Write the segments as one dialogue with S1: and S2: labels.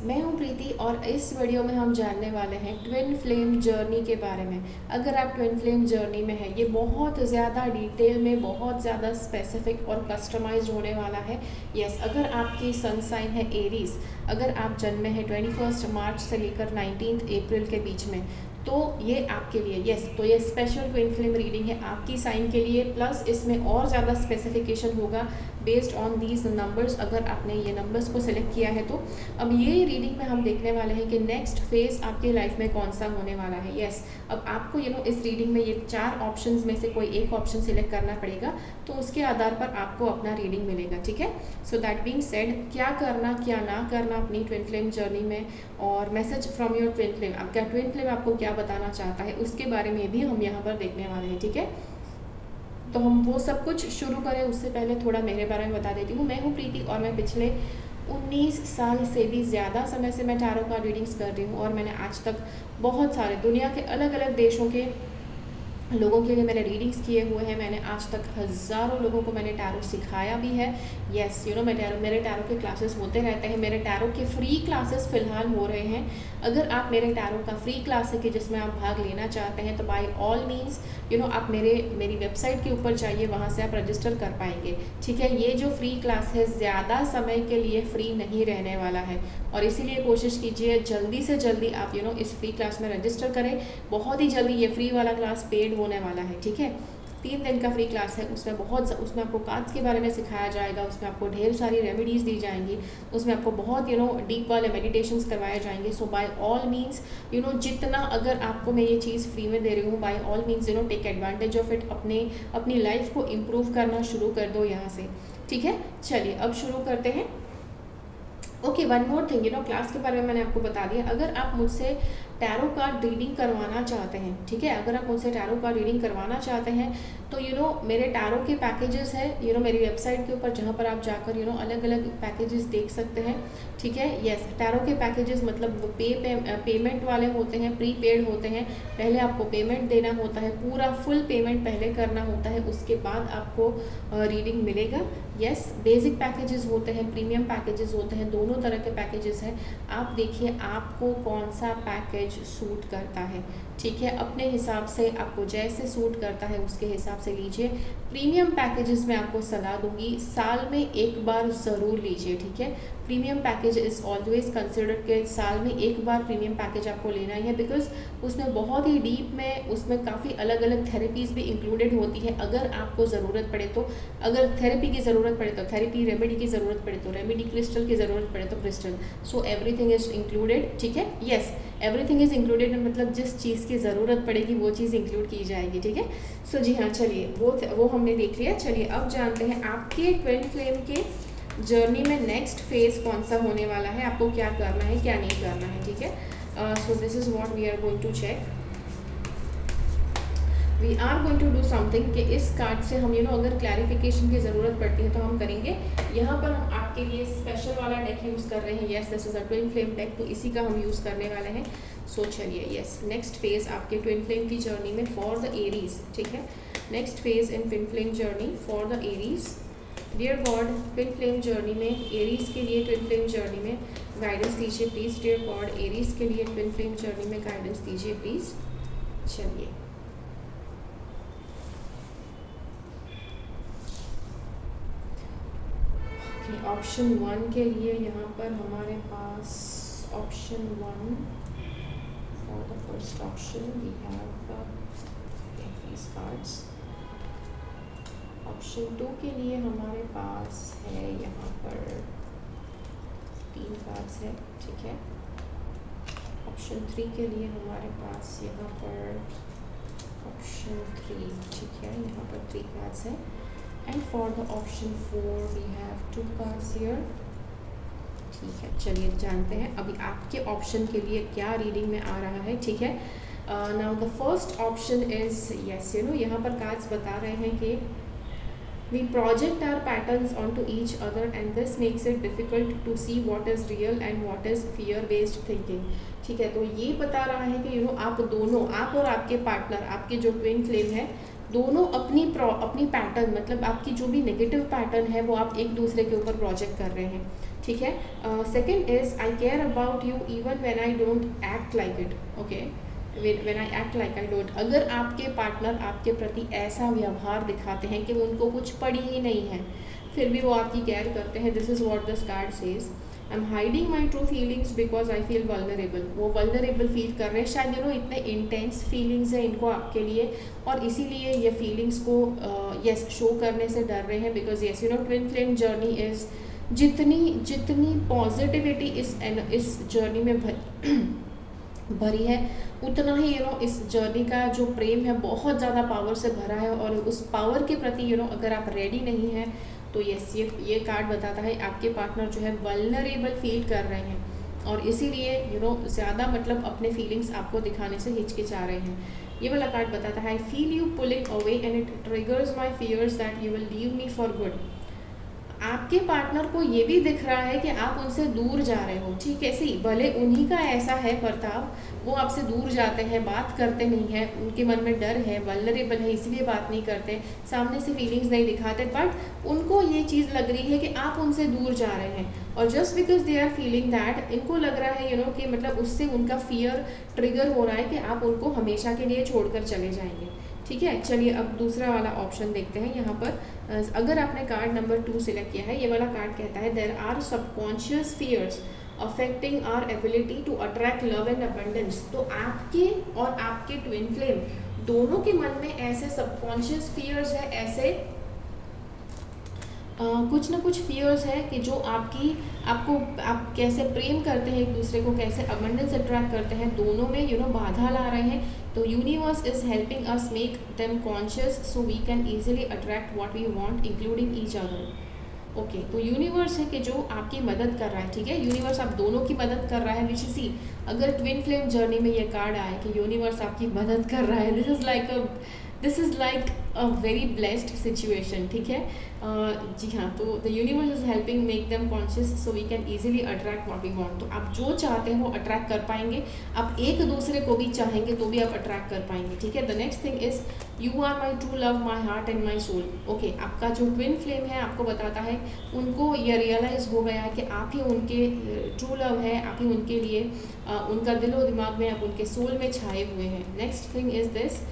S1: मैं हूं प्रीति और इस वीडियो में हम जानने वाले हैं ट्विन फ्लेम जर्नी के बारे में। अगर आप ट्विन फ्लेम जर्नी में हैं, ये बहुत ज़्यादा डिटेल में, बहुत ज़्यादा स्पेसिफिक और कस्टमाइज्ड होने वाला है। अगर आपकी सन साइन है एरीज, अगर आप जन्मे हैं 21 मार्च से लेकर 19 अप्रैल के बीच में, तो ये आपके लिए तो ये स्पेशल ट्विन फ्लेम रीडिंग है आपकी साइन के लिए। प्लस इसमें और ज़्यादा स्पेसिफिकेशन होगा बेस्ड ऑन दीज नंबर्स, अगर आपने ये नंबर्स को सिलेक्ट किया है तो। अब ये रीडिंग में हम देखने वाले हैं कि नेक्स्ट फेज आपके लाइफ में कौन सा होने वाला है। अब आपको इस रीडिंग में ये 4 ऑप्शंस में से कोई एक ऑप्शन सिलेक्ट करना पड़ेगा, तो उसके आधार पर आपको अपना रीडिंग मिलेगा, ठीक है। सो दैट बीइंग सेड, क्या करना क्या ना करना अपनी ट्विन फ्लेम जर्नी में, और message from your twin flame, आपका ट्विन फ्लेम आपको क्या बताना चाहता है, उसके बारे में भी हम यहाँ पर देखने वाले हैं, ठीक है। तो हम वो सब कुछ शुरू करें उससे पहले थोड़ा मेरे बारे में बता देती हूँ। मैं हूँ प्रीति और मैं पिछले 19 साल से भी ज़्यादा समय से मैं टैरो कार्ड रीडिंग्स कर रही हूँ, और मैंने आज तक बहुत सारे दुनिया के अलग अलग देशों के लोगों के लिए मैंने रीडिंग्स किए हुए हैं। मैंने आज तक हज़ारों लोगों को मैंने टैरो सिखाया भी है। मेरे टैरो के क्लासेस होते रहते हैं। मेरे टैरो के फ्री क्लासेस फ़िलहाल हो रहे हैं। अगर आप मेरे टैरो का फ्री क्लास है कि जिसमें आप भाग लेना चाहते हैं, तो बाय ऑल मीन्स आप मेरी वेबसाइट के ऊपर जाइए, वहाँ से आप रजिस्टर कर पाएंगे, ठीक है। ये जो फ्री क्लास है ज़्यादा समय के लिए फ्री नहीं रहने वाला है, और इसीलिए कोशिश कीजिए जल्दी से जल्दी आप इस फ्री क्लास में रजिस्टर करें। बहुत ही जल्दी ये फ्री वाला क्लास पेड होने वाला है, ठीक है। 3 दिन का फ्री क्लास है। उसमें आपको कार्ड्स के बारे में सिखाया जाएगा, उसमें आपको ढेर सारी रेमेडीज़ दी जाएंगी, उसमें आपको बहुत डीप वाले मेडिटेशंस करवाए जाएंगे। सो बाय ऑल मीन्स जितना अगर आपको मैं ये चीज़ फ्री में दे रही हूँ, by all means take advantage of it. अपनी लाइफ को इम्प्रूव करना शुरू कर दो यहाँ से, ठीक है। चलिए अब शुरू करते हैं। Okay, one more thing, class के बारे में मैंने आपको बता दिया। अगर आप मुझसे टैरो कार्ड रीडिंग करवाना चाहते हैं, ठीक है, अगर आप मुझसे टैरो कार्ड रीडिंग करवाना चाहते हैं, तो मेरे टैरो के पैकेजेस हैं मेरी वेबसाइट के ऊपर, जहाँ पर आप जाकर अलग अलग पैकेजेस देख सकते हैं, ठीक है। टैरो के पैकेजेस मतलब वो पेमेंट वाले होते हैं, प्री पेड होते हैं। पहले आपको पेमेंट देना होता है, पूरा फुल पेमेंट पहले करना होता है, उसके बाद आपको रीडिंग मिलेगा। बेसिक पैकेजेस होते हैं, प्रीमियम पैकेजेस होते हैं, दोनों तरह के पैकेजेस हैं। आप देखिए आपको कौन सा पैकेज सूट करता है, ठीक है। अपने हिसाब से आपको जैसे सूट करता है उसके हिसाब से लीजिए। प्रीमियम पैकेजेस में आपको सलाह दूंगी साल में एक बार ज़रूर लीजिए, ठीक है। Premium package is always considered के साल में एक बार प्रीमियम पैकेज आपको लेना ही है, बिकॉज उसमें बहुत ही डीप में उसमें काफ़ी अलग अलग थेरेपीज़ भी इंक्लूडेड होती है। अगर आपको ज़रूरत पड़े तो, अगर थेरेपी की ज़रूरत पड़े तो थेरेपी, रेमेडी की ज़रूरत पड़े तो रेमेडी, क्रिस्टल की ज़रूरत पड़े तो crystal. So everything is included, ठीक है। एवरीथिंग इज़ इंक्लूडेड, मतलब जिस चीज़ की ज़रूरत पड़ेगी वो चीज़ इंक्लूड की जाएगी, ठीक है। सो जी हाँ, चलिए वो हमने देख लिया। चलिए अब जानते हैं आपके ट्विन फ्लेम के जर्नी में नेक्स्ट फेज कौन सा होने वाला है, आपको क्या करना है क्या नहीं करना है, ठीक है। So this is what we are going to check. We are going to do something कि इस कार्ड से हम अगर क्लैरिफिकेशन की ज़रूरत पड़ती है तो हम करेंगे। यहाँ पर हम आपके लिए स्पेशल वाला डेक यूज़ कर रहे हैं। This is a twin flame deck, तो इसी का हम यूज़ करने वाले हैं। सो चलिए नेक्स्ट फेज आपके ट्विन फ्लेम की जर्नी में फॉर द एरीज, ठीक है। Next phase in twin flame journey for the Aries. Dear God, twin flame journey में एरीज के लिए, ट्विन फ्लेम जर्नी में गाइडेंस दीजिए प्लीज़। डियर गॉड, एरीज के लिए ट्विन फ्लेम जर्नी में गाइडेंस दीजिए प्लीज़। चलिए ऑप्शन 1 के लिए यहाँ पर हमारे पास option 1 for the first option we have these cards। Option 2 के लिए हमारे पास है यहाँ पर 3 कार्ड्स है, ठीक है। ऑप्शन 3 के लिए हमारे पास यहाँ पर ऑप्शन 3, ठीक है, यहाँ पर 3 कार्ड्स है। And for the option 4 we have 2 cards here, ठीक है। चलिए जानते हैं अभी आपके ऑप्शन के लिए क्या रीडिंग में आ रहा है, ठीक है। Now the first option is यहाँ पर कार्ड्स बता रहे हैं कि we project our patterns onto each other and this makes it difficult to see what is real and what is fear based thinking, ठीक है। तो ये बता रहा है कि आप दोनों, आप और आपके पार्टनर, आपके जो ट्विन फ्लेम है, दोनों अपनी पैटर्न, मतलब आपकी जो भी नेगेटिव पैटर्न है वो आप एक दूसरे के ऊपर प्रोजेक्ट कर रहे हैं, ठीक है। Second is I care about you even when I don't act like it. Okay, when I act like I don't, अगर आपके पार्टनर आपके प्रति ऐसा व्यवहार दिखाते हैं कि उनको कुछ पड़ी ही नहीं है, फिर भी वो आपकी केयर करते हैं, this is what this card says. I M hiding my true feelings because I feel vulnerable, वो वल्नरेबल फील कर रहे हैं, शायद इतने इंटेंस फीलिंग्स हैं इनको आपके लिए, और इसीलिए ये फीलिंग्स को यस शो करने से डर रहे हैं, because yes twin flame journey is, जितनी पॉजिटिविटी इस जर्नी में भरी है, उतना ही इस जर्नी का जो प्रेम है बहुत ज़्यादा पावर से भरा है, और उस पावर के प्रति अगर आप रेडी नहीं हैं तो ये कार्ड बताता है आपके पार्टनर जो है वल्नरेबल फील कर रहे हैं, और इसीलिए ज़्यादा मतलब अपने फीलिंग्स आपको दिखाने से हिचकिचा रहे हैं। ये वाला कार्ड बताता है I feel you pulling away and it triggers my fears that you will leave me for good. आपके पार्टनर को ये भी दिख रहा है कि आप उनसे दूर जा रहे हो, ठीक है, सी भले उन्हीं का ऐसा है बर्ताव, वो आपसे दूर जाते हैं, बात करते नहीं हैं, उनके मन में डर है, वल्नरेबल है, इसलिए बात नहीं करते, सामने से फीलिंग्स नहीं दिखाते, बट उनको ये चीज़ लग रही है कि आप उनसे दूर जा रहे हैं, और just because they are feeling that, इनको लग रहा है कि मतलब उससे उनका फियर ट्रिगर हो रहा है कि आप उनको हमेशा के लिए छोड़कर चले जाएंगे। ठीक है, चलिए अब दूसरा वाला ऑप्शन देखते हैं। यहाँ पर अगर आपने कार्ड नंबर 2 सिलेक्ट किया है, ये वाला कार्ड कहता है there are subconscious fears affecting our ability to attract love and abundance. तो आपके और आपके ट्विन फ्लेम दोनों के मन में ऐसे सबकॉन्शियस फियर्स है, ऐसे कुछ ना कुछ फियर्स है कि जो आप कैसे प्रेम करते हैं एक दूसरे को, कैसे अबंडेंस अट्रैक्ट करते हैं, दोनों में बाधा ला रहे हैं। तो universe is helping us make them conscious so we can easily attract what we want including each other. Okay, तो यूनिवर्स है कि जो आपकी मदद कर रहा है, ठीक है, यूनिवर्स आप दोनों की मदद कर रहा है, विच सी अगर ट्विन फ्लेम जर्नी में ये कार्ड आए कि यूनिवर्स आपकी मदद कर रहा है, this is like a very blessed situation. ठीक है, जी हाँ, तो the universe is helping make them conscious so we can easily attract what we want. तो आप जो चाहते हो अट्रैक्ट कर पाएंगे, आप एक दूसरे को भी चाहेंगे तो भी आप अट्रैक्ट कर पाएंगे। ठीक है, the next thing is you are my true love my heart and my soul. Okay, आपका जो ट्विन फ्लेम है आपको बताता है, उनको यह रियलाइज़ हो गया है कि आप ही उनके ट्रू लव है, आप ही उनके लिए उनका दिलो दिमाग में, आप उनके सोल में छाए हुए हैं। Next thing is this,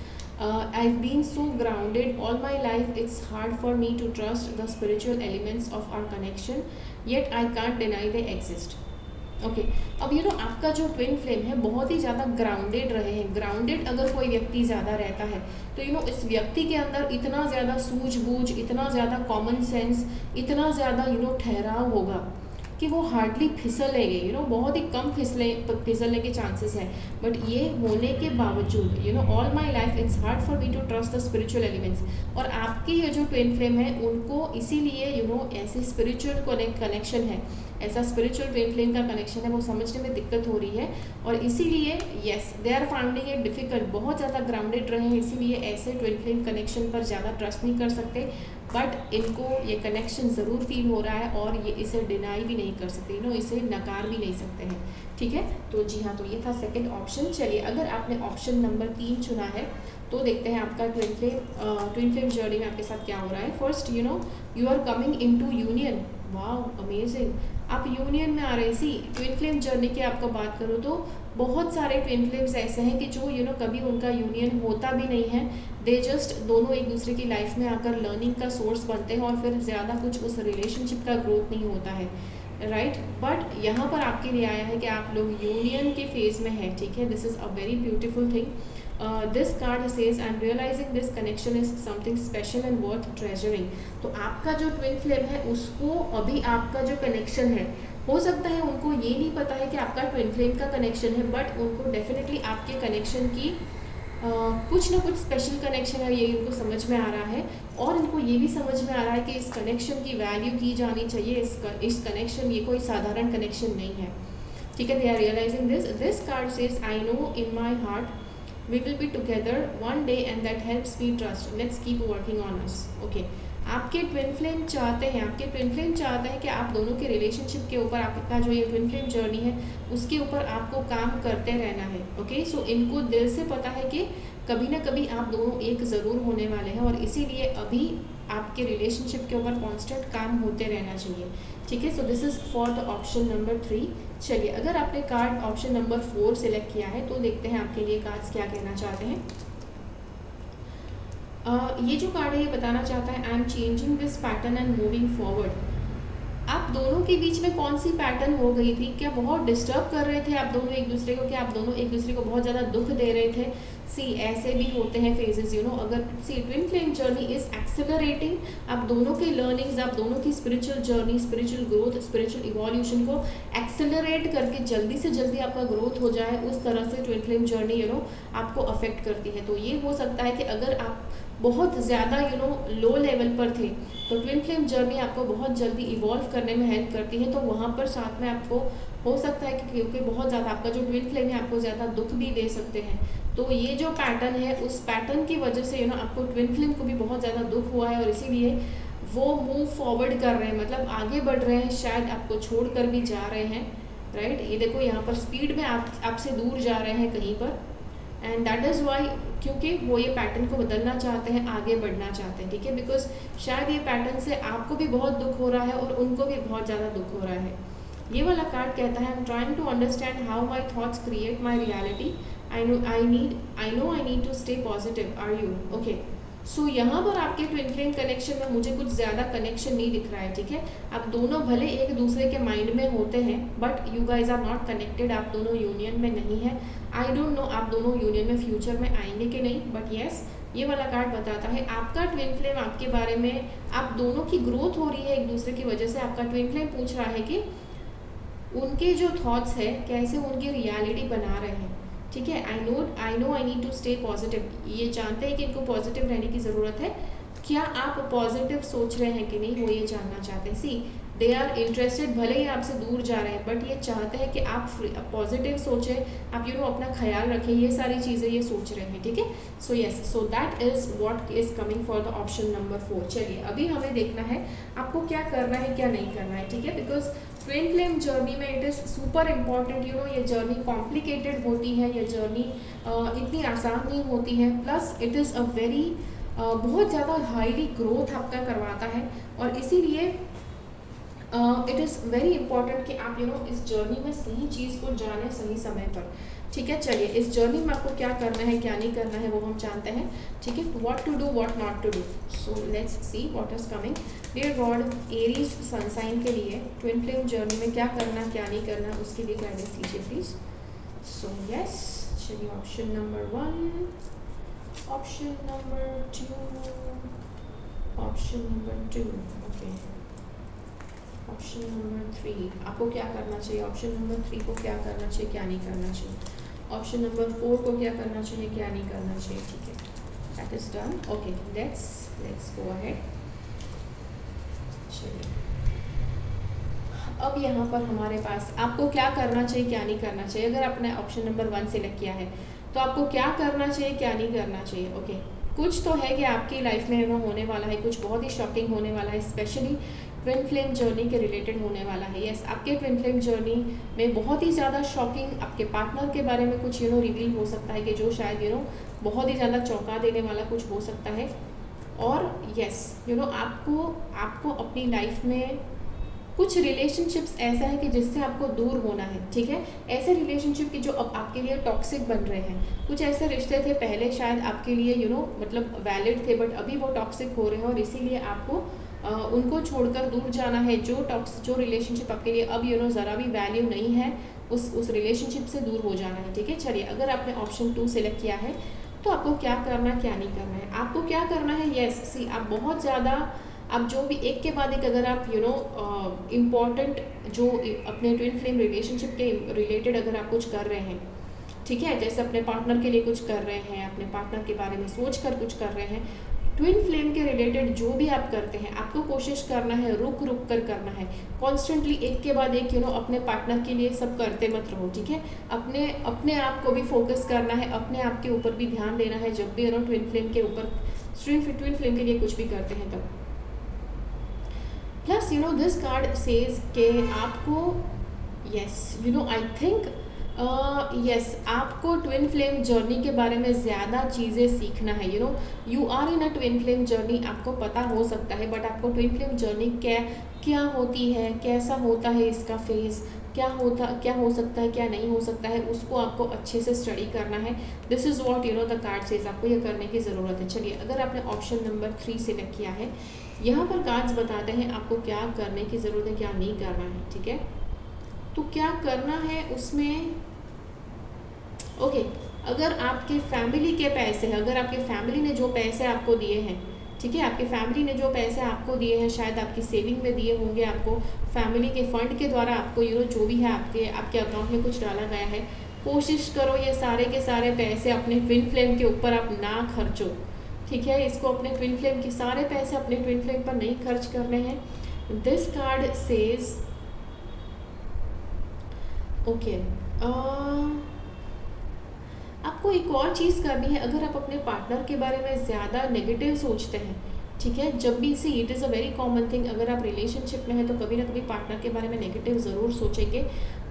S1: I've been so grounded all my life, it's hard for me to trust the spiritual elements of our connection, yet I can't deny they exist. Okay, अब आपका जो twin flame है बहुत ही ज़्यादा grounded रहे हैं। Grounded अगर कोई व्यक्ति ज़्यादा रहता है तो इस व्यक्ति के अंदर इतना ज़्यादा सूझबूझ, इतना ज़्यादा कॉमन सेंस, इतना ज़्यादा ठहराव होगा कि वो हार्डली फिसलेंगे, बहुत ही कम फिसलने के चांसेस हैं। बट ये होने के बावजूद all my life it's hard for me to trust the spiritual elements. और आपके ये जो ट्विन फ्लेम है उनको इसीलिए ऐसे स्पिरिचुअल कनेक्शन है, ऐसा स्पिरिचुअल ट्विन फ्लेम का कनेक्शन है, वो समझने में दिक्कत हो रही है, और इसीलिए yes they are finding it difficult, बहुत ज़्यादा ग्राउंडेड रहे हैं, इसीलिए ऐसे ट्विन फ्लेम कनेक्शन पर ज़्यादा ट्रस्ट नहीं कर सकते। बट इनको ये कनेक्शन ज़रूर फील हो रहा है और ये इसे डिनाई भी नहीं कर सकते, इसे नकार भी नहीं सकते हैं। ठीक है, तो जी हाँ, तो ये था सेकंड ऑप्शन। चलिए, अगर आपने ऑप्शन नंबर 3 चुना है तो देखते हैं आपका ट्विन फ्लेम जर्नी में आपके साथ क्या हो रहा है। First, you are coming into union. Wow, amazing, आप यूनियन में आ रहे हैं। सी ट्विन फ्लेम जर्नी की आपको बात करूँ तो बहुत सारे ट्विन फ्लेम्स ऐसे हैं कि जो कभी उनका यूनियन होता भी नहीं है, दे जस्ट दोनों एक दूसरे की लाइफ में आकर लर्निंग का सोर्स बनते हैं, और फिर ज़्यादा कुछ उस रिलेशनशिप का ग्रोथ नहीं होता है, राइट। बट यहाँ पर आपके लिए आया है कि आप लोग यूनियन के फेज में हैं। ठीक है, this is a very beautiful thing. This card says I am realising this connection is something special and worth treasuring. तो आपका जो ट्विन फ्लेम है उसको अभी आपका जो कनेक्शन है, हो सकता है उनको ये नहीं पता है कि आपका ट्विन फ्लेम का कनेक्शन है, बट उनको डेफिनेटली आपके कनेक्शन की कुछ ना कुछ स्पेशल कनेक्शन है, ये इनको समझ में आ रहा है, और इनको ये भी समझ में आ रहा है कि इस कनेक्शन की वैल्यू की जानी चाहिए। इस कनेक्शन, ये कोई साधारण कनेक्शन नहीं है। ठीक है, they are realising this card says I know in my heart we will be together one day and that helps me trust, let's keep working on us. Okay, आपके ट्विन फ्लेम चाहते हैं कि आप दोनों के रिलेशनशिप के ऊपर, आपका जो ये ट्विन फ्लेम जर्नी है उसके ऊपर आपको काम करते रहना है। ओके, सो इनको दिल से पता है कि कभी ना कभी आप दोनों एक ज़रूर होने वाले हैं, और इसीलिए अभी आपके रिलेशनशिप के ऊपर कांस्टेंट काम होते रहना चाहिए। ठीक है, so this is for the option number 3। चलिए, अगर आपने कार्ड ऑप्शन नंबर 4 सिलेक्ट किया है तो देखते हैं आपके लिए कार्ड्स क्या कहना चाहते हैं। ये जो कार्ड है ये बताना चाहता है, I am changing this pattern and moving forward. आप दोनों के बीच में कौन सी पैटर्न हो गई थी? क्या बहुत डिस्टर्ब कर रहे थे आप दोनों एक दूसरे को? क्या आप दोनों एक दूसरे को बहुत ज़्यादा दुख दे रहे थे? सी, ऐसे भी होते हैं फेजेस, अगर see twin flame journey is accelerating, आप दोनों के लर्निंग्स, आप दोनों की spiritual journey, spiritual growth, spiritual evolution को एक्सेलरेट करके जल्दी से जल्दी आपका ग्रोथ हो जाए, उस तरह से ट्विन फ्लेम जर्नी आपको अफेक्ट करती है। तो ये हो सकता है कि अगर आप बहुत ज़्यादा लो लेवल पर थे तो ट्विन फ्लेम जर्नी आपको बहुत जल्दी इवॉल्व करने में हेल्प करती है। तो वहाँ पर साथ में आपको हो सकता है कि क्योंकि बहुत ज़्यादा आपका जो ट्विन फ्लेम है आपको ज़्यादा दुख भी दे सकते हैं, तो ये जो पैटर्न है उस पैटर्न की वजह से आपको ट्विन फ्लेम को भी बहुत ज़्यादा दुख हुआ है, और इसीलिए वो मूव फॉरवर्ड कर रहे हैं, मतलब आगे बढ़ रहे हैं, शायद आपको छोड़ कर भी जा रहे हैं। राइट, ये देखो यहाँ पर स्पीड में आपसे दूर जा रहे हैं कहीं पर, एंड दैट इज़ वाई, क्योंकि वो ये पैटर्न को बदलना चाहते हैं, आगे बढ़ना चाहते हैं। ठीक है, बिकॉज शायद ये पैटर्न से आपको भी बहुत दुख हो रहा है और उनको भी बहुत ज़्यादा दुख हो रहा है। ये वाला कार्ड कहता है, I am trying to understand how my thoughts create my reality, I know I need to stay positive, are you okay? So यहाँ पर आपके ट्विन फ्लेम कनेक्शन में मुझे कुछ ज़्यादा कनेक्शन नहीं दिख रहा है। ठीक है, आप दोनों भले एक दूसरे के माइंड में होते हैं, but you guys are not connected, आप दोनों यूनियन में नहीं है। आई डोंट नो आप दोनों यूनियन में फ्यूचर में आएंगे कि नहीं, बट येस, ये वाला कार्ड बताता है आपका ट्विन फ्लेम आपके बारे में, आप दोनों की ग्रोथ हो रही है एक दूसरे की वजह से। आपका ट्विन फ्लेम पूछ रहा है कि उनके जो थॉट्स है कैसे उनकी रियलिटी बना रहे हैं। ठीक है, I know I need to stay positive, ये जानते हैं कि इनको पॉजिटिव रहने की ज़रूरत है। क्या आप पॉजिटिव सोच रहे हैं कि नहीं, वो ये जानना चाहते हैं। सी, दे आर इंटरेस्टेड, भले ही आपसे दूर जा रहे हैं, बट ये चाहते हैं कि आप पॉजिटिव सोचें, आप अपना ख्याल रखें, ये सारी चीज़ें ये सोच रहे हैं। ठीक है, so yes, so that is what is coming for the option number 4। चलिए, अभी हमें देखना है आपको क्या करना है क्या नहीं करना है। ठीक है, बिकॉज ट्विन फ्लेम जर्नी में इट इज़ सुपर इम्पॉर्टेंट, ये जर्नी कॉम्प्लिकेटेड होती है, ये जर्नी इतनी आसान नहीं होती है, plus it is a very बहुत ज़्यादा हाईली ग्रोथ आपका करवाता है, और इसीलिए इट इज़ वेरी इंपॉर्टेंट कि आप इस जर्नी में सही चीज़ को जाने सही समय पर। ठीक है, चलिए, इस जर्नी में आपको क्या करना है क्या नहीं करना है वो हम जानते हैं। ठीक है, what to do what not to do, so let's see what is coming. Dear God, Aries sun sign के लिए ट्विन फ्लेम जर्नी में क्या करना क्या नहीं करना उसके लिए गाइडेंस दीजिए प्लीज। सो यस, चलिए, option number 1, option number 2, option number 2, okay, option number 3 आपको क्या करना चाहिए, ऑप्शन नंबर 3 को क्या करना चाहिए क्या नहीं करना चाहिए, ऑप्शन नंबर 4 को क्या करना चाहिए क्या नहीं करना चाहिए। ठीक है, that is done. Okay, let's go ahead. चलिए, अब यहाँ पर हमारे पास आपको क्या करना चाहिए क्या नहीं करना चाहिए। अगर आपने ऑप्शन नंबर 1 सिलेक्ट किया है तो आपको क्या करना चाहिए क्या नहीं करना चाहिए। ओके, कुछ तो है कि आपकी लाइफ में वो होने वाला है, कुछ बहुत ही शॉकिंग होने वाला है, स्पेशली ट्विन फ्लेम जर्नी के रिलेटेड होने वाला है। यस, आपके ट्विन फ्लेम जर्नी में बहुत ही ज़्यादा शॉकिंग आपके पार्टनर के बारे में कुछ रिवील हो सकता है कि जो शायद बहुत ही ज़्यादा चौंका देने वाला कुछ हो सकता है। और यस, आपको अपनी लाइफ में कुछ रिलेशनशिप्स ऐसा है कि जिससे आपको दूर होना है। ठीक है, ऐसे रिलेशनशिप की जो अब आपके लिए टॉक्सिक बन रहे हैं, कुछ ऐसे रिश्ते थे पहले शायद आपके लिए मतलब वैलिड थे, बट अभी वो टॉक्सिक हो रहे हैं, और इसीलिए आपको उनको छोड़कर दूर जाना है। जो रिलेशनशिप आपके लिए अब ज़रा भी वैल्यू नहीं है, उस रिलेशनशिप से दूर हो जाना है। ठीक है, चलिए, अगर आपने ऑप्शन 2 सेलेक्ट किया है तो आपको क्या करना क्या नहीं करना है। आपको क्या करना है, यस, सी, आप बहुत ज़्यादा, आप जो भी एक के बाद एक अगर आप इम्पॉर्टेंट जो अपने ट्विन फ्लेम रिलेशनशिप के रिलेटेड अगर आप कुछ कर रहे हैं, ठीक है, जैसे अपने पार्टनर के लिए कुछ कर रहे हैं, अपने पार्टनर के बारे में सोच कर कुछ कर रहे हैं, ट्विन फ्लेम के रिलेटेड जो भी आप करते हैं, आपको कोशिश करना है रुक रुक कर करना है, कॉन्स्टेंटली एक के बाद एक अपने पार्टनर के लिए सब करते मत रहो। ठीक है, अपने आप को भी फोकस करना है, अपने आप के ऊपर भी ध्यान देना है जब भी ट्विन फ्लेम के ऊपर ट्विन फ्लेम के लिए कुछ भी करते हैं तब। प्लस दिस कार्ड सेज के आपको आई थिंक यस आपको ट्विन फ्लेम जर्नी के बारे में ज़्यादा चीज़ें सीखना है। You are in a twin flame journey, आपको पता हो सकता है, बट आपको ट्विन फ्लेम जर्नी क्या होती है, कैसा होता है इसका फेज, क्या हो सकता है, क्या नहीं हो सकता है, उसको आपको अच्छे से स्टडी करना है। This is what the card says, आपको ये करने की ज़रूरत है। चलिए, अगर आपने ऑप्शन नंबर 3 सिलेक्ट किया है, यहाँ पर कार्ड्स बताते हैं आपको क्या करने की ज़रूरत है, क्या नहीं करना है। ठीक है, तो क्या करना है उसमें, ओके अगर आपके फैमिली के पैसे हैं, अगर आपके फैमिली ने जो पैसे आपको दिए हैं, ठीक है, आपकी फैमिली ने जो पैसे आपको दिए हैं, शायद आपकी सेविंग में दिए होंगे, आपको फैमिली के फंड के द्वारा आपको जो भी है आपके अकाउंट में कुछ डाला गया है, कोशिश करो ये सारे के सारे पैसे अपने ट्विन फ्लेम के ऊपर आप ना खर्चो। ठीक है, इसको अपने ट्विन फ्लेम के सारे पैसे अपने ट्विन फ्लेम पर नहीं खर्च करने हैं। दिस कार्ड सेज ओके, आपको एक और चीज़ करनी है। अगर आप अपने पार्टनर के बारे में ज़्यादा नेगेटिव सोचते हैं, ठीक है, जब भी see it is a very common thing, अगर आप रिलेशनशिप में हैं तो कभी ना कभी पार्टनर के बारे में नेगेटिव ज़रूर सोचेंगे।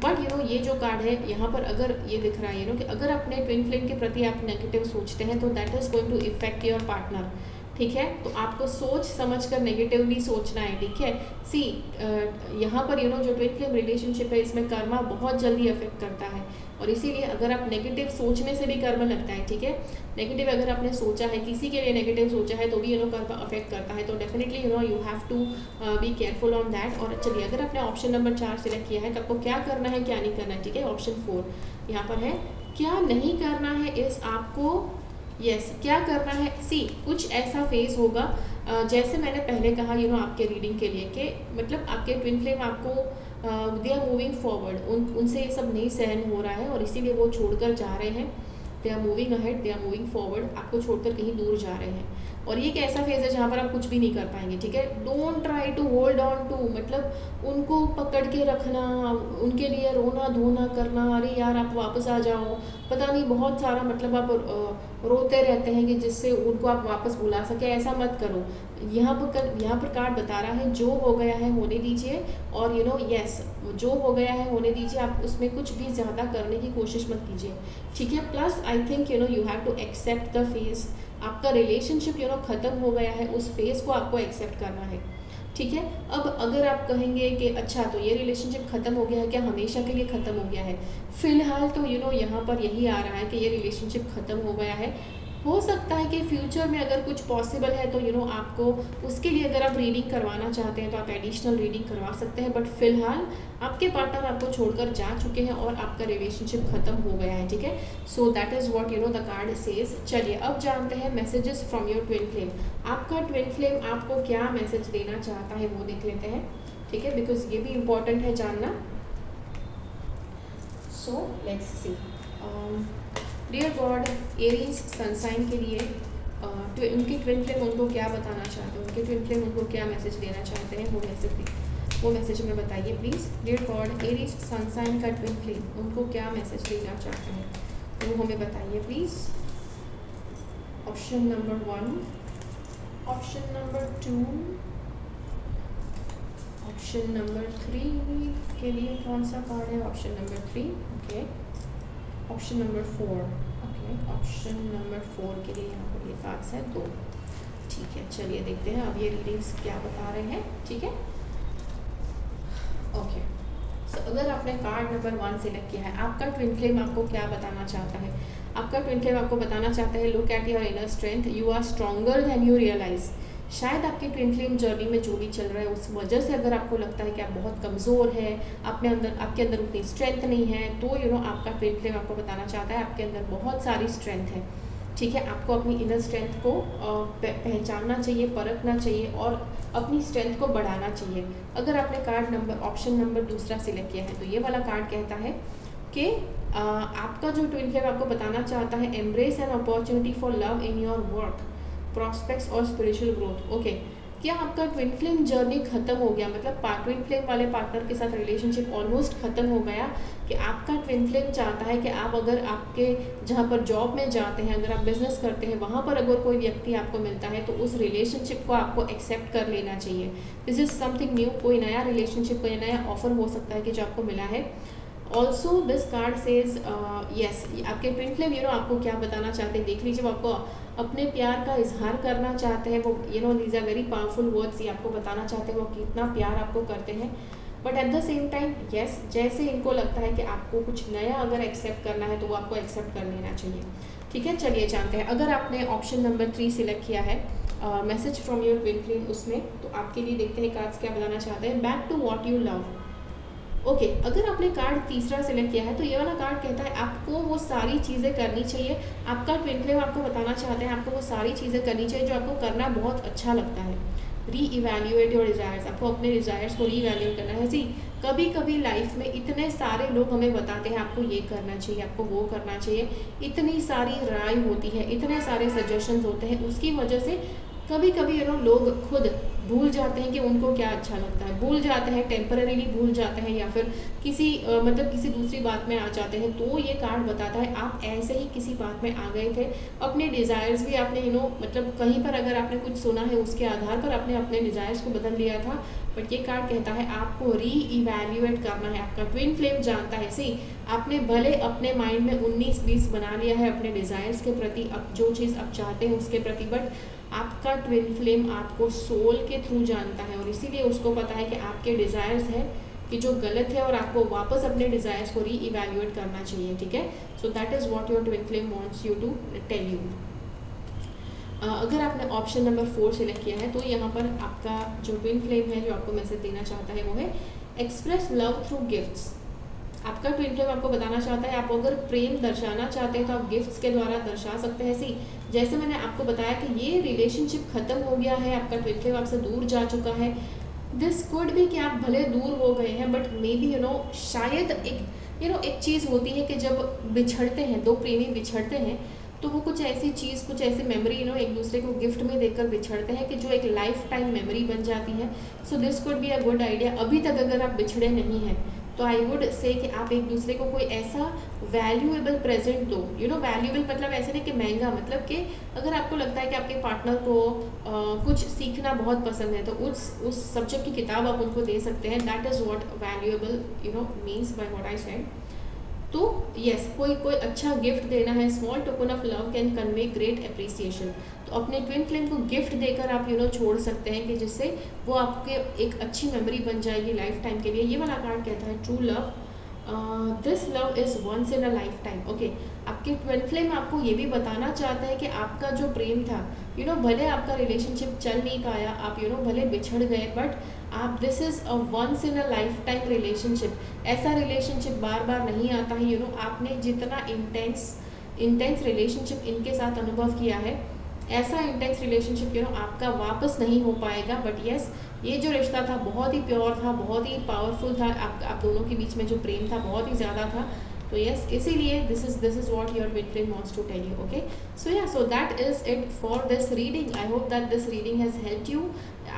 S1: बट ये जो कार्ड है यहाँ पर अगर ये दिख रहा है कि अगर अपने ट्विन फ्लेम के प्रति आप नेगेटिव सोचते हैं तो that is going to effect your partner. ठीक है, तो आपको सोच समझ कर नेगेटिवली सोचना है। ठीक है, सी यहाँ पर जो ट्विन फ्लेम रिलेशनशिप है इसमें कर्मा बहुत जल्दी अफेक्ट करता है, और इसीलिए अगर आप नेगेटिव सोचने से भी कर्म लगता है। ठीक है, नेगेटिव अगर आपने सोचा है, किसी के लिए नेगेटिव सोचा है तो भी कर्म अफेक्ट करता है, तो definitely you have to be careful on that. और चलिए, अगर आपने ऑप्शन नंबर 4 सिलेक्ट किया है तो आपको क्या करना है, क्या नहीं करना है। ठीक है, ऑप्शन 4 यहाँ पर है, क्या नहीं करना है इस आपको क्या करना है। सी कुछ ऐसा फेस होगा जैसे मैंने पहले कहा आपके रीडिंग के लिए कि मतलब आपके ट्विन फ्लेम आपको दे आर मूविंग फॉरवर्ड, उनसे ये सब नहीं सहन हो रहा है और इसीलिए वो छोड़कर जा रहे हैं। They are moving ahead, they are moving forward, आपको छोड़कर कहीं दूर जा रहे हैं। और ये एक ऐसा फेज है जहाँ पर आप कुछ भी नहीं कर पाएंगे। ठीक है, don't try to hold on to, मतलब उनको पकड़ के रखना, उनके लिए रोना धोना करना, अरे यार आप वापस आ जाओ, पता नहीं बहुत सारा मतलब आप रोते रहते हैं कि जिससे उनको आप वापस बुला सके, ऐसा मत करो। यहाँ पर कार्ड बता रहा है जो हो गया है होने दीजिए, और जो हो गया है होने दीजिए, आप उसमें कुछ भी ज़्यादा करने की कोशिश मत कीजिए। ठीक है, plus I think you have to accept the phase, आपका रिलेशनशिप ख़त्म हो गया है, उस फेज को आपको एक्सेप्ट करना है। ठीक है, अब अगर आप कहेंगे कि अच्छा तो ये रिलेशनशिप ख़त्म हो गया है, क्या हमेशा के लिए ख़त्म हो गया है, फिलहाल तो यहाँ पर यही आ रहा है कि ये रिलेशनशिप ख़त्म हो गया है। हो सकता है कि फ्यूचर में अगर कुछ पॉसिबल है तो आपको उसके लिए अगर आप रीडिंग करवाना चाहते हैं तो आप एडिशनल रीडिंग करवा सकते हैं, बट फिलहाल आपके पार्टनर आपको छोड़कर जा चुके हैं और आपका रिलेशनशिप ख़त्म हो गया है। ठीक है, so that is what the card says. चलिए, अब जानते हैं messages from your twin flame. आपका ट्विन फ्लेम आपको क्या मैसेज देना चाहता है वो देख लेते हैं। ठीक है, बिकॉज ये भी इम्पॉर्टेंट है जानना। So let's see, dear God, Aries sun sign के लिए उनके ट्विन फ्लेम उनको क्या बताना चाहते हैं, उनके ट्विन फ्लेम उनको क्या मैसेज देना चाहते हैं, वो मैसेज में बताइए please. Dear God, Aries sun sign का ट्विन फ्लेम उनको क्या मैसेज देना चाहते हैं वो हमें बताइए please. Option number 1, option number 2, option number 3 के लिए कौन सा कार्ड है, option number 3, okay, option number 4, okay, option number 4 के लिए यहाँ पर ये कार्ड्स है 2। ठीक है, चलिए देखते हैं अब ये रीडिंग्स क्या बता रहे हैं। ठीक है, ओके, सो अगर आपने कार्ड नंबर 1 सिलेक्ट किया है, आपका ट्विन फ्लेम आपको क्या बताना चाहता है। आपका ट्विन फ्लेम आपको बताना चाहता है, look at your inner strength, you are stronger than you realise. शायद आपकी ट्विन फ्लेम जर्नी में जो भी चल रहा है उस वजह से अगर आपको लगता है कि आप बहुत कमज़ोर है, आपके अंदर उतनी स्ट्रेंथ नहीं है, तो आपका ट्विन फ्लेम आपको बताना चाहता है आपके अंदर बहुत सारी स्ट्रेंथ है। ठीक है, आपको अपनी इनर स्ट्रेंथ को पहचानना चाहिए, परखना चाहिए और अपनी स्ट्रेंथ को बढ़ाना चाहिए। अगर आपने card number option number 2 select किया है तो ये वाला कार्ड कहता है कि आपका जो ट्विन फ्लेम आपको बताना चाहता है, embrace an opportunity for love in your work, prospects और स्पिरिचुअल ग्रोथ। ओके, क्या आपका ट्विन फ्लेम जर्नी खत्म हो गया, मतलब ट्विन फ्लेम वाले पार्टनर के साथ रिलेशनशिप ऑलमोस्ट खत्म हो गया, कि आपका ट्विन फ्लेम चाहता है कि आप अगर आपके जहाँ पर जॉब में जाते हैं, अगर आप बिजनेस करते हैं, वहाँ पर अगर कोई व्यक्ति आपको मिलता है तो उस रिलेशनशिप को आपको एक्सेप्ट कर लेना चाहिए। दिस इज समथिंग न्यू, कोई नया रिलेशनशिप, कोई नया ऑफर हो सकता है कि जो आपको मिला है। Also this card says yes, आपके ट्विन फ्लेम आपको क्या बताना चाहते हैं देख लीजिए। वो आपको अपने प्यार का इजहार करना चाहते हैं, वो these are very powerful words, ये आपको बताना चाहते हैं वो कितना प्यार आपको करते हैं। But at the same time yes, जैसे इनको लगता है कि आपको कुछ नया अगर एक्सेप्ट करना है तो वो आपको एक्सेप्ट कर लेना चाहिए। ठीक है, चलिए जानते हैं। अगर आपने ऑप्शन नंबर 3 सिलेक्ट किया है, message from your twin flame, उसमें तो आपके लिए देखते हैं कार्ड्स क्या बताना चाहते हैं। Back to what you love. Okay, अगर आपने कार्ड तीसरा सिलेक्ट किया है तो ये वाला कार्ड कहता है आपको वो सारी चीज़ें करनी चाहिए। आपका ट्विन फ्लेम आपको बताना चाहते हैं आपको वो सारी चीज़ें करनी चाहिए जो आपको करना बहुत अच्छा लगता है। री इवेल्यूएट योर डिज़ायर्स, आपको अपने डिज़ायर्स को री इवेल्यूएट करना है। जी, कभी कभी लाइफ में इतने सारे लोग हमें बताते हैं आपको ये करना चाहिए, आपको वो करना चाहिए, इतनी सारी राय होती है, इतने सारे सजेशंस होते हैं, उसकी वजह से कभी कभी लोग खुद भूल जाते हैं कि उनको क्या अच्छा लगता है, भूल जाते हैं, टेम्पररीली भूल जाते हैं, या फिर किसी मतलब किसी दूसरी बात में आ जाते हैं। तो ये कार्ड बताता है आप ऐसे ही किसी बात में आ गए थे, अपने डिज़ायर्स भी आपने मतलब कहीं पर अगर आपने कुछ सुना है उसके आधार पर आपने अपने डिज़ायर्स को बदल लिया था। बट ये कार्ड कहता है आपको री इवेल्यूएट करना है। आपका ट्विन फ्लेम जानता है, सी आपने भले अपने माइंड में 19-20 बना लिया है अपने डिज़ायर्स के प्रति, अब जो चीज़ आप चाहते हैं उसके प्रति, बट आपका ट्विन फ्लेम आपको सोल के थ्रू जानता है और इसीलिए उसको पता है कि आपके डिज़ायर्स हैं कि जो गलत है और आपको वापस अपने डिज़ायर्स को री इवेल्यूएट करना चाहिए। ठीक है, so that is what your twin flame wants you to tell you. अगर आपने ऑप्शन नंबर 4 सिलेक्ट किया है तो यहाँ पर आपका जो ट्विन फ्लेम है जो आपको मैसेज देना चाहता है वो है एक्सप्रेस लव थ्रू गिफ्ट्स। आपका ट्विन फ्लेम आपको बताना चाहता है आप अगर प्रेम दर्शाना चाहते हैं तो आप गिफ्ट्स के द्वारा दर्शा सकते हैं। सी जैसे मैंने आपको बताया कि ये रिलेशनशिप खत्म हो गया है, आपका ट्विन फ्लेम आपसे दूर जा चुका है। दिस कुड भी कि आप भले दूर हो गए हैं बट मे बी शायद एक चीज़ होती है कि जब बिछड़ते हैं, दो प्रेमी बिछड़ते हैं तो वो कुछ ऐसी चीज़, कुछ ऐसी मेमोरी एक दूसरे को गिफ्ट में देकर बिछड़ते हैं कि जो एक लाइफ टाइम मेमोरी बन जाती है। So this could be a good idea. अभी तक अगर आप बिछड़े नहीं हैं तो आई वुड से कि आप एक दूसरे को कोई ऐसा वैल्यूएबल प्रेजेंट दो। वैल्यूएबल मतलब ऐसे नहीं कि महंगा, मतलब कि अगर आपको लगता है कि आपके पार्टनर को कुछ सीखना बहुत पसंद है तो उस सब्जेक्ट की किताब आप उनको दे सकते हैं। That is what valuable means by what I said. तो यस, कोई अच्छा गिफ्ट देना है। Small token of love can convey great appreciation. तो अपने ट्विन फ्लेम को गिफ्ट देकर आप छोड़ सकते हैं कि जिससे वो आपके एक अच्छी मेमोरी बन जाएगी लाइफ टाइम के लिए। ये वाला कार्ड कहता है true love, this love is once in a lifetime. Okay, आपके ट्विन फ्लेम आपको ये भी बताना चाहता है कि आपका जो प्रेम था भले आपका रिलेशनशिप चल नहीं पाया, आप भले बिछड़ गए, बट आप this is a once in a lifetime relationship. ऐसा रिलेशनशिप बार बार नहीं आता है। आपने जितना इंटेंस रिलेशनशिप इनके साथ अनुभव किया है, ऐसा इंटेंस रिलेशनशिप आपका वापस नहीं हो पाएगा। बट यस, ये जो रिश्ता था बहुत ही प्योर था, बहुत ही पावरफुल था। आप दोनों के बीच में जो प्रेम था बहुत ही ज़्यादा था। तो यस, इसीलिए this is what your twin flame wants to tell you. Okay, so that is it for this reading. I hope that this reading has helped you.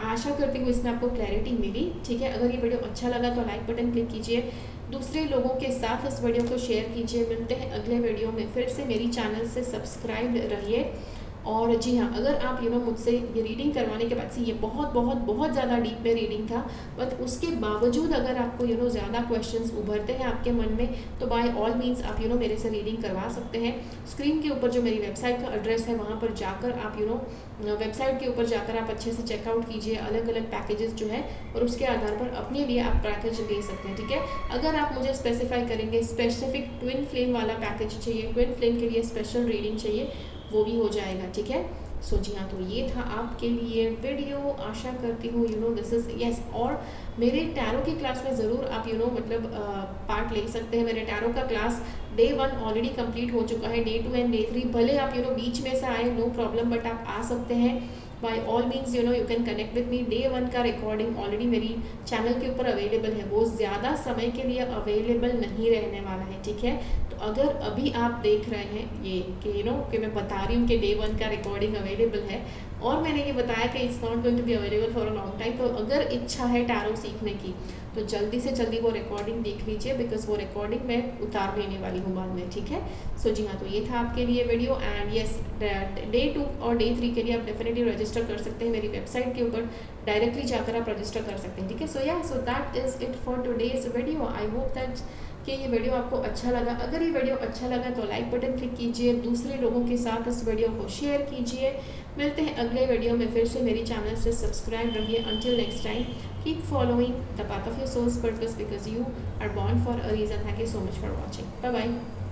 S1: आशा करती हूँ इसमें आपको क्लैरिटी मिली। ठीक है, अगर ये वीडियो अच्छा लगा तो लाइक बटन क्लिक कीजिए, दूसरे लोगों के साथ इस वीडियो को शेयर कीजिए। मिलते हैं अगले वीडियो में फिर से। मेरी चैनल से सब्सक्राइब रहिए। और जी हाँ, अगर आप मुझसे ये रीडिंग करवाने के बाद से ये बहुत बहुत बहुत ज़्यादा डीप में रीडिंग था, बट उसके बावजूद अगर आपको ज़्यादा क्वेश्चंस उभरते हैं आपके मन में तो बाय ऑल मीन्स आप मेरे से रीडिंग करवा सकते हैं। स्क्रीन के ऊपर जो मेरी वेबसाइट का एड्रेस है वहाँ पर जाकर आप वेबसाइट के ऊपर जाकर आप अच्छे से चेकआउट कीजिए अलग अलग पैकेजेस जो है, और उसके आधार पर अपने लिए आप पैकेज ले सकते हैं। ठीक है, अगर आप मुझे स्पेसिफाई करेंगे स्पेसिफिक ट्विन फ्लेम वाला पैकेज चाहिए, ट्विन फ्लेम के लिए स्पेशल रीडिंग चाहिए, वो भी हो जाएगा। ठीक है, सो जी हाँ, तो ये था आपके लिए वीडियो। आशा करती हूँ दिस इज़ यस। और मेरे टैरो की क्लास में ज़रूर आप मतलब पार्ट ले सकते हैं। मेरे टैरो का क्लास डे 1 ऑलरेडी कंप्लीट हो चुका है, डे 2 एंड डे 3 भले आप बीच में से आए, नो प्रॉब्लम, बट आप आ सकते हैं by all means. You can connect with me. Day 1 का रिकॉर्डिंग ऑलरेडी मेरी चैनल के ऊपर अवेलेबल है, वो ज़्यादा समय के लिए अवेलेबल नहीं रहने वाला है। ठीक है, तो अगर अभी आप देख रहे हैं ये कि कि मैं बता रही हूँ कि डे 1 का रिकॉर्डिंग अवेलेबल है और मैंने ये बताया कि it's not going to be available for a long time, तो अगर इच्छा है टैरो सीखने की तो जल्दी से जल्दी वो रिकॉर्डिंग देख लीजिए, बिकॉज वो रिकॉर्डिंग मैं उतार लेने वाली हूँ बाद में, ठीक है। सो जी हाँ, तो ये था आपके लिए वीडियो। एंड यस, डे 2 और डे 3 के लिए आप डेफिनेटली रजिस्टर कर सकते हैं मेरी वेबसाइट के ऊपर, डायरेक्टली जाकर आप रजिस्टर कर सकते हैं, ठीक है। सो या, सो that is it for today's video. I hope that कि ये वीडियो आपको अच्छा लगा। अगर ये वीडियो अच्छा लगा तो लाइक बटन क्लिक कीजिए, दूसरे लोगों के साथ इस वीडियो को शेयर कीजिए। मिलते हैं अगले वीडियो में फिर से। मेरी चैनल से सब्सक्राइब रहिए। Until next time, keep following the path of your soul's purpose because you are born for a reason. Thank you so much for watching. Bye bye.